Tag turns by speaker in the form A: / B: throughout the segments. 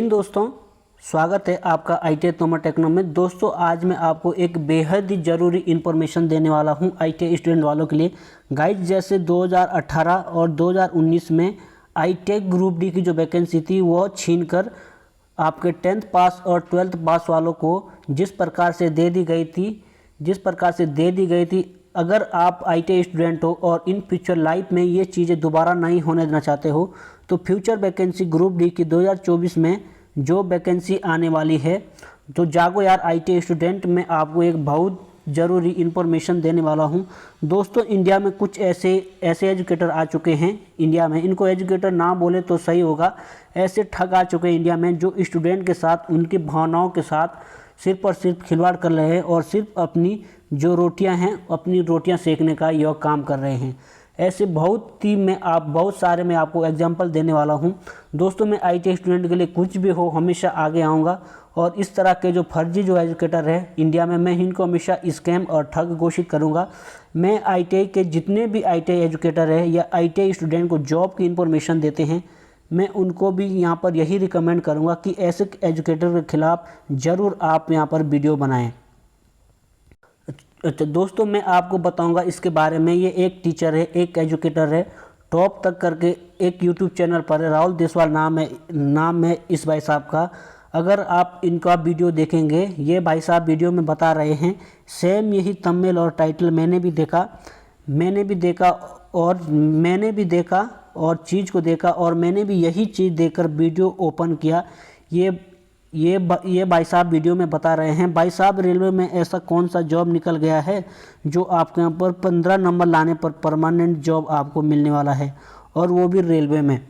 A: जय हिंद दोस्तों, स्वागत है आपका ITI तोमर टेक्नो में। दोस्तों आज मैं आपको एक बेहद ही ज़रूरी इन्फॉर्मेशन देने वाला हूं ITI स्टूडेंट वालों के लिए। गाइज जैसे 2018 और 2019 में ITI ग्रुप डी की जो वैकेंसी थी वो छीनकर आपके 10th पास और 12th पास वालों को जिस प्रकार से दे दी गई थी, अगर आप ITI स्टूडेंट हो और इन फ्यूचर लाइफ में ये चीज़ें दोबारा नहीं होने देना चाहते हो तो फ्यूचर वैकेंसी ग्रुप डी की 2024 में जो वैकेंसी आने वाली है तो जागो यार ITI स्टूडेंट, मैं आपको एक बहुत ज़रूरी इन्फॉर्मेशन देने वाला हूं। दोस्तों इंडिया में कुछ ऐसे एजुकेटर आ चुके हैं, इंडिया में इनको एजुकेटर ना बोले तो सही होगा, ऐसे ठग आ चुके हैं इंडिया में जो स्टूडेंट के साथ उनकी भावनाओं के साथ सिर्फ और सिर्फ खिलवाड़ कर रहे हैं और सिर्फ अपनी जो रोटियां हैं अपनी रोटियां सेकने का यह काम कर रहे हैं। ऐसे बहुत सारे मैं आपको एग्जांपल देने वाला हूं। दोस्तों मैं ITI स्टूडेंट के लिए कुछ भी हो हमेशा आगे आऊँगा और इस तरह के जो फर्जी जो एजुकेटर है इंडिया में, मैं इनको हमेशा स्कैम और ठग घोषित करूँगा। मैं ITI के जितने भी ITI एजुकेटर है या ITI स्टूडेंट को जॉब की इन्फॉर्मेशन देते हैं, मैं उनको भी यहाँ पर यही रिकमेंड करूँगा कि ऐसे एजुकेटर के खिलाफ ज़रूर आप यहाँ पर वीडियो बनाएं। अच्छा दोस्तों मैं आपको बताऊंगा इसके बारे में। ये एक टीचर है, एक एजुकेटर है, टॉप तक करके एक यूट्यूब चैनल पर है, राहुल देसवाल नाम है इस भाई साहब का। अगर आप इनका वीडियो देखेंगे, ये भाई साहब वीडियो में बता रहे हैं सेम यही थंबनेल और टाइटल मैंने भी देखा और चीज़ को देखा और मैंने भी यही चीज़ देखकर वीडियो ओपन किया। ये भाई साहब वीडियो में बता रहे हैं, भाई साहब रेलवे में ऐसा कौन सा जॉब निकल गया है जो आपके यहाँ पर 15 नंबर लाने पर परमानेंट जॉब आपको मिलने वाला है, और वो भी रेलवे में।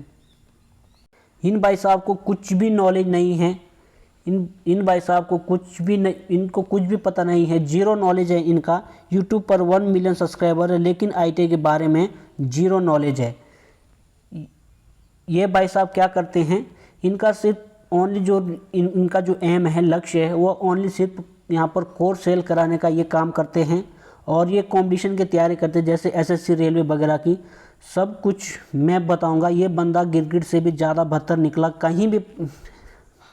A: इन भाई साहब को कुछ भी नॉलेज नहीं है, इन भाई साहब को इनको कुछ भी पता नहीं है, जीरो नॉलेज है इनका। यूट्यूब पर 1 मिलियन सब्सक्राइबर है लेकिन ITI के बारे में जीरो नॉलेज है। ये भाई साहब क्या करते हैं, इनका सिर्फ ओनली इनका जो एम है, लक्ष्य है, वो ओनली सिर्फ यहाँ पर कोर्स सेल कराने का ये काम करते हैं और ये कंपटीशन की तैयारी करते हैं जैसे SSC रेलवे वगैरह की। सब कुछ मैं बताऊंगा। ये बंदा गिरगिट से भी ज़्यादा बदतर निकला,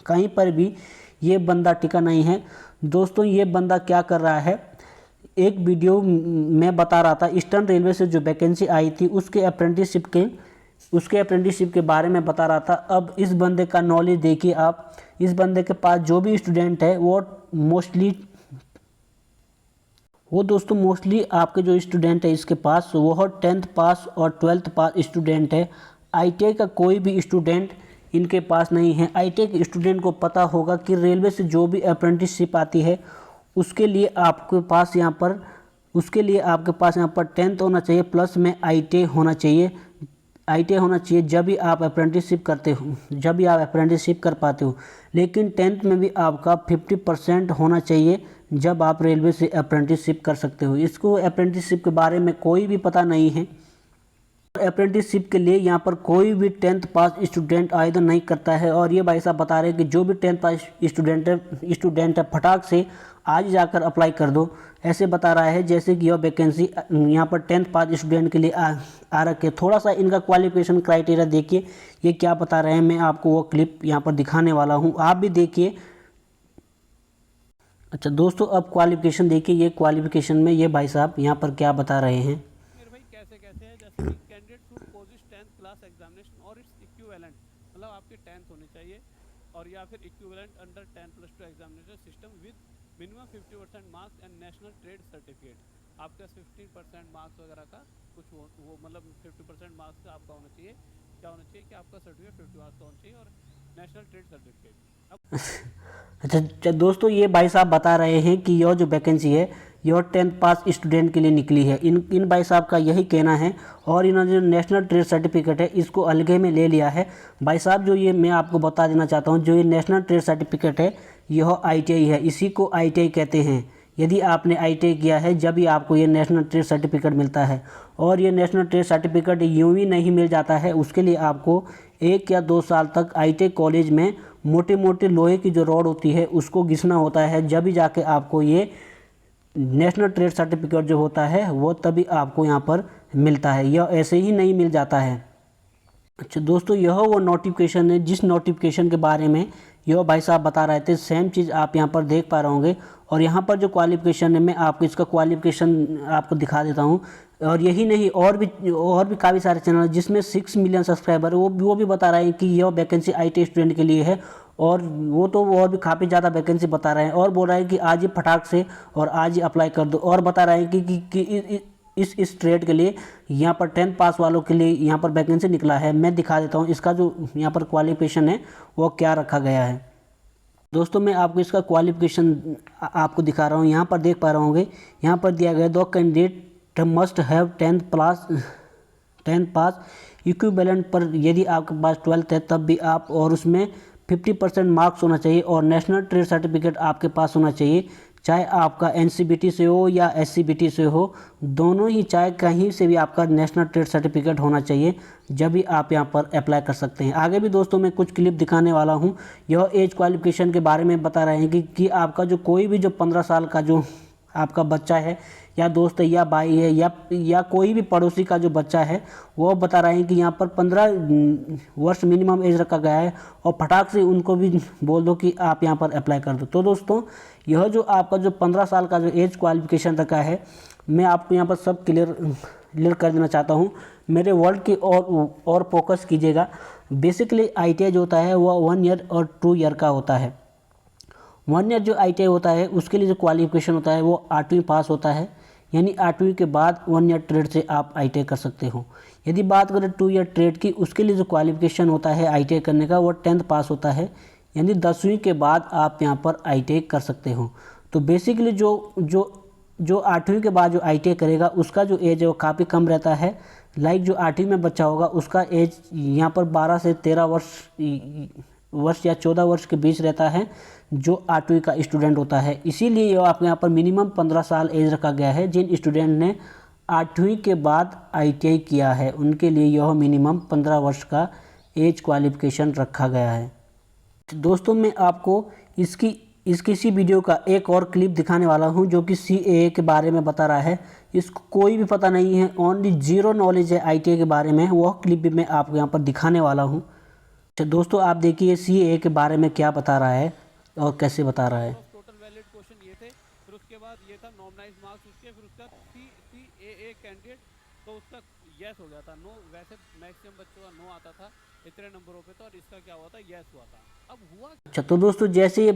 A: कहीं पर भी ये बंदा टिका नहीं है। दोस्तों ये बंदा क्या कर रहा है, एक वीडियो मैं बता रहा था ईस्टर्न रेलवे से जो वैकेंसी आई थी उसके अप्रेंटिसशिप के बारे में बता रहा था। अब इस बंदे का नॉलेज देखिए आप, इस बंदे के पास जो भी स्टूडेंट है वो दोस्तों मोस्टली आपके जो स्टूडेंट है इसके पास वो 10th पास और 12th पास स्टूडेंट है। ITI का कोई भी स्टूडेंट इनके पास नहीं है। ITI के स्टूडेंट को पता होगा कि रेलवे से जो भी अप्रेंटिसशिप आती है उसके लिए आपके पास यहाँ पर 10th होना चाहिए, प्लस में ITI होना चाहिए जब भी आप अप्रेंटिसशिप कर पाते हो। लेकिन 10th में भी आपका 50% होना चाहिए जब आप रेलवे से अप्रेंटिसशिप कर सकते हो। इसको अप्रेंटिसशिप के बारे में कोई भी पता नहीं है। अप्रेंटिसशिप के लिए यहाँ पर कोई भी 10th पास स्टूडेंट आवेदन नहीं करता है और ये भाई साहब बता रहे हैं कि जो भी 10th पास स्टूडेंट है फटाक से आज जाकर अप्लाई कर दो। ऐसे बता रहा है जैसे कि यह वैकेंसी यहाँ पर 10th पास स्टूडेंट के लिए आ रखी है। थोड़ा सा इनका क्वालिफिकेशन क्राइटेरिया देखिए ये क्या बता रहे हैं, मैं आपको वो क्लिप यहाँ पर दिखाने वाला हूँ, आप भी देखिए। अच्छा दोस्तों अब क्वालिफिकेशन देखिए, ये क्वालिफिकेशन में ये भाई साहब यहाँ पर क्या बता रहे हैं।
B: मतलब आपके 10th होने चाहिए और या फिर equivalent under 10+2 examination system with minimum 50% marks and national trade certificate. आपका 15% मार्क्स वगैरह का कुछ वो मतलब 50% मार्क्स का आपका होना चाहिए। क्या होना चाहिए कि आपका सर्टिफिकेट 50 मार्क्स का होना चाहिए और नेशनल ट्रेड सर्टिफिकेट।
A: अच्छा दोस्तों ये भाई साहब बता रहे हैं कि यह जो वैकेंसी है यह 10th पास स्टूडेंट के लिए निकली है। इन भाई साहब का यही कहना है और इन्होंने जो नेशनल ट्रेड सर्टिफिकेट है इसको अलगे में ले लिया है। भाई साहब जो ये मैं आपको बता देना चाहता हूँ, जो ये नेशनल ट्रेड सर्टिफिकेट है यह ITI है, इसी को ITI कहते हैं। यदि आपने ITI किया है जब ही आपको ये नेशनल ट्रेड सर्टिफिकेट मिलता है और ये नेशनल ट्रेड सर्टिफिकेट यूँ ही नहीं मिल जाता है, उसके लिए आपको 1 या 2 साल तक ITI कॉलेज में मोटे लोहे की जो रॉड होती है उसको घिसना होता है, जब भी जाके आपको ये नेशनल ट्रेड सर्टिफिकेट जो होता है वो तभी आपको यहाँ पर मिलता है, यह ऐसे ही नहीं मिल जाता है। अच्छा दोस्तों, यह वो नोटिफिकेशन है जिस नोटिफिकेशन के बारे में यह भाई साहब बता रहे थे, सेम चीज़ आप यहाँ पर देख पा रहे होंगे। और यहाँ पर जो क्वालिफिकेशन है, मैं आपको इसका क्वालिफिकेशन आपको दिखा देता हूँ। और यही नहीं, और भी काफ़ी सारे चैनल जिसमें 6 मिलियन सब्सक्राइबर है, वो भी बता रहे हैं कि यह वैकेंसी IT स्टूडेंट के लिए है। और वो तो और भी काफ़ी ज़्यादा वैकेंसी बता रहे हैं, और बोल रहे हैं कि आज ही फटाक से और आज ही अप्लाई कर दो। और बता रहे हैं कि इस ट्रेड के लिए यहाँ पर 10th पास वालों के लिए यहाँ पर वैकेंसी निकला है। मैं दिखा देता हूँ इसका जो यहाँ पर क्वालिफिकेशन है वो क्या रखा गया है। दोस्तों मैं आपको इसका क्वालिफिकेशन आपको दिखा रहा हूँ। यहाँ पर देख पा रहे होंगे, यहाँ पर दिया गया दो candidate must have 10th pass equivalent पर। यदि आपके पास 12th है तब भी आप, और उसमें 50% मार्क्स होना चाहिए, और नेशनल ट्रेड सर्टिफिकेट आपके पास होना चाहिए, चाहे आपका NCBT से हो या SCBT से हो, दोनों ही, चाहे कहीं से भी आपका नेशनल ट्रेड सर्टिफिकेट होना चाहिए, जब भी आप यहां पर अप्लाई कर सकते हैं। आगे भी दोस्तों मैं कुछ क्लिप दिखाने वाला हूं। यह एज क्वालिफिकेशन के बारे में बता रहे हैं कि आपका जो कोई भी जो 15 साल का जो आपका बच्चा है, या दोस्त है, या भाई है, या कोई भी पड़ोसी का जो बच्चा है, वो बता रहे हैं कि यहाँ पर 15 वर्ष मिनिमम एज रखा गया है, और फटाक से उनको भी बोल दो कि आप यहाँ पर अप्लाई कर दो। तो दोस्तों यह जो आपका जो 15 साल का जो एज क्वालिफिकेशन रखा है, मैं आपको यहाँ पर सब क्लियर कर देना चाहता हूँ। मेरे वर्ड की और फोकस कीजिएगा। बेसिकली ITI जो होता है वह 1 ईयर और 2 ईयर का होता है। 1 ईयर जो ITI होता है उसके लिए जो क्वालिफिकेशन होता है वो 8वीं पास होता है, यानी 8वीं के बाद 1 ईयर ट्रेड से आप ITI कर सकते हो। यदि बात करें 2 ईयर ट्रेड की, उसके लिए जो क्वालिफिकेशन होता है ITI करने का वो 10th पास होता है, यानी 10वीं के बाद आप यहाँ पर ITI कर सकते हो। तो बेसिकली जो 8वीं के बाद जो ITI करेगा उसका जो एज है वो काफ़ी कम रहता है। लाइक जो 8वीं में बच्चा होगा उसका एज यहाँ पर 12 से 13 वर्ष या 14 वर्ष के बीच रहता है, जो 8वीं का स्टूडेंट होता है। इसीलिए आपके यहाँ पर मिनिमम 15 साल एज रखा गया है। जिन स्टूडेंट ने 8वीं के बाद ITI किया है उनके लिए यह मिनिमम 15 वर्ष का एज क्वालिफिकेशन रखा गया है। दोस्तों मैं आपको इसकी इसी वीडियो का एक और क्लिप दिखाने वाला हूं, जो कि CAA के बारे में बता रहा है। इसको कोई भी पता नहीं है, ओनली 0 नॉलेज है ITI के बारे में। वह क्लिप भी मैं आपको यहाँ पर दिखाने वाला हूँ। अच्छा दोस्तों आप देखिए CAA के बारे में क्या बता रहा है और कैसे बता रहा है।
B: टोटल वैलिड क्वेश्चन ये थे, फिर उसके बाद ये था नॉर्मलाइज मार्क्स उसके, फिर उसका CAA कैंडिडेट, तो उसका यस हो गया था। नो, वैसे मैक्सिमम बच्चों का नो आता था इतने नंबरों पे, तो और इसका क्या हुआ था, यस हुआ था। अब हुआ
A: अच्छा, तो दोस्तों जैसे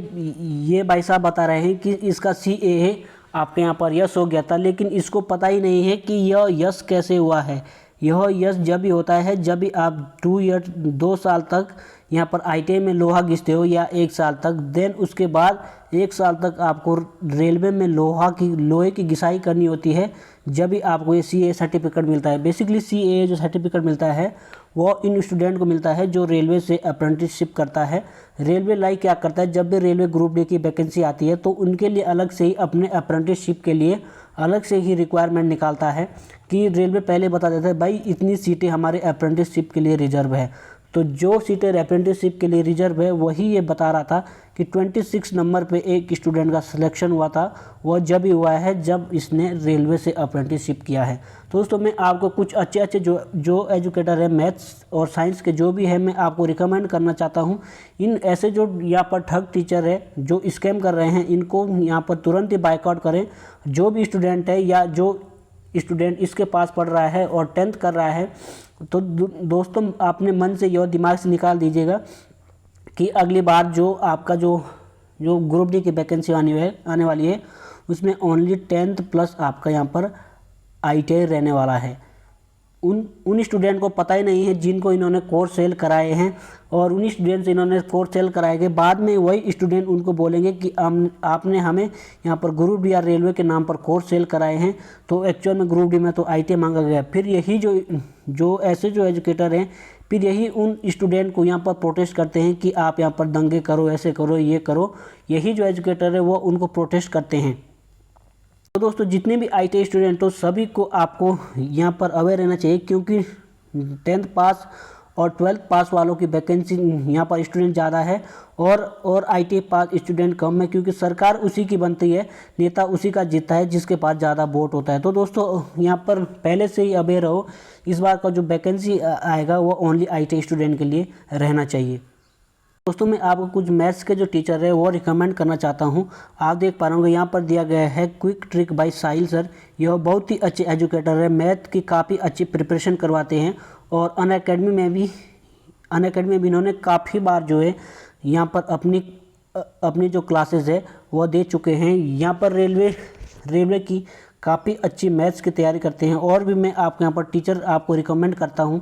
A: ये भाई साहब बता रहे हैं कि इसका CAA आपके यहाँ पर यस हो गया था, लेकिन इसको पता ही नहीं है कि यह यस कैसे हुआ है। यह यस जब भी होता है जब भी आप 2 साल तक यहाँ पर ITI में लोहा घिसते हो, या 1 साल तक, देन उसके बाद 1 साल तक आपको रेलवे में लोहे की घिसाई करनी होती है, जब भी आपको ये CAA सर्टिफिकेट मिलता है। बेसिकली CAA जो सर्टिफिकेट मिलता है वो इन स्टूडेंट को मिलता है जो रेलवे से अप्रेंटिसशिप करता है। रेलवे लाइक क्या करता है, जब भी रेलवे ग्रुप डी की वैकेंसी आती है तो उनके लिए अलग से ही अपने अप्रेंटिसशिप के लिए अलग से ही रिक्वायरमेंट निकालता है, कि रेलवे पहले बता देता है भाई इतनी सीटें हमारे अप्रेंटिसशिप के लिए रिजर्व है। तो जो सीटें अप्रेंटिसशिप के लिए रिजर्व है वही ये बता रहा था कि 26 नंबर पे एक स्टूडेंट का सिलेक्शन हुआ था, वह जब ही हुआ है जब इसने रेलवे से अप्रेंटिसशिप किया है। तो दोस्तों मैं आपको कुछ अच्छे जो एजुकेटर है मैथ्स और साइंस के जो भी है, मैं आपको रिकमेंड करना चाहता हूँ। इन ऐसे जो यहाँ पर ठग टीचर है जो स्कैम कर रहे हैं, इनको यहाँ पर तुरंत ही बायकॉट करें। जो भी स्टूडेंट है या जो स्टूडेंट इसके पास पढ़ रहा है और 10th कर रहा है, तो दोस्तों आपने मन से यह दिमाग से निकाल दीजिएगा कि अगली बार जो आपका जो ग्रुप डी की वैकेंसी आने वाली है उसमें ओनली 10th प्लस आपका यहाँ पर ITI रहने वाला है। उन स्टूडेंट को पता ही नहीं है जिनको इन्होंने कोर्स सेल कराए हैं, और उन्हीं स्टूडेंट से इन्होंने कोर्स सेल कराएंगे। बाद में वही स्टूडेंट उनको बोलेंगे कि आपने हमें यहाँ पर ग्रुप डी या रेलवे के नाम पर कोर्स सेल कराए हैं, तो एक्चुअल में ग्रुप डी में तो ITI मांगा गया। फिर यही जो ऐसे जो एजुकेटर हैं, फिर यही उन स्टूडेंट को यहाँ पर प्रोटेस्ट करते हैं कि आप यहाँ पर दंगे करो, ऐसे करो, ये करो। यही जो एजुकेटर है वो उनको प्रोटेस्ट करते हैं। तो दोस्तों जितने भी ITI स्टूडेंट हो सभी को आपको यहाँ पर अवेयर रहना चाहिए, क्योंकि 10th पास और 12th पास वालों की वैकेंसी यहाँ पर स्टूडेंट ज़्यादा है, और ITI पास स्टूडेंट कम है, क्योंकि सरकार उसी की बनती है, नेता उसी का जीतता है जिसके पास ज़्यादा वोट होता है। तो दोस्तों यहाँ पर पहले से ही अवेयर रहो, इस बार का जो वैकेंसी आएगा वो ओनली ITI स्टूडेंट के लिए रहना चाहिए। दोस्तों मैं आपको कुछ मैथ्स के जो टीचर है वो रिकमेंड करना चाहता हूँ। आप देख पा रहे होंगे यहाँ पर दिया गया है क्विक ट्रिक बाय साहिल सर। यह बहुत ही अच्छे एजुकेटर है, मैथ की काफ़ी अच्छी प्रिपरेशन करवाते हैं और अनअकैडमी में भी इन्होंने काफ़ी बार जो है यहाँ पर अपनी जो क्लासेस है वो दे चुके हैं। यहाँ पर रेलवे की काफ़ी अच्छी मैथ्स की तैयारी करते हैं और भी मैं आपको यहाँ पर टीचर आपको रिकमेंड करता हूँ।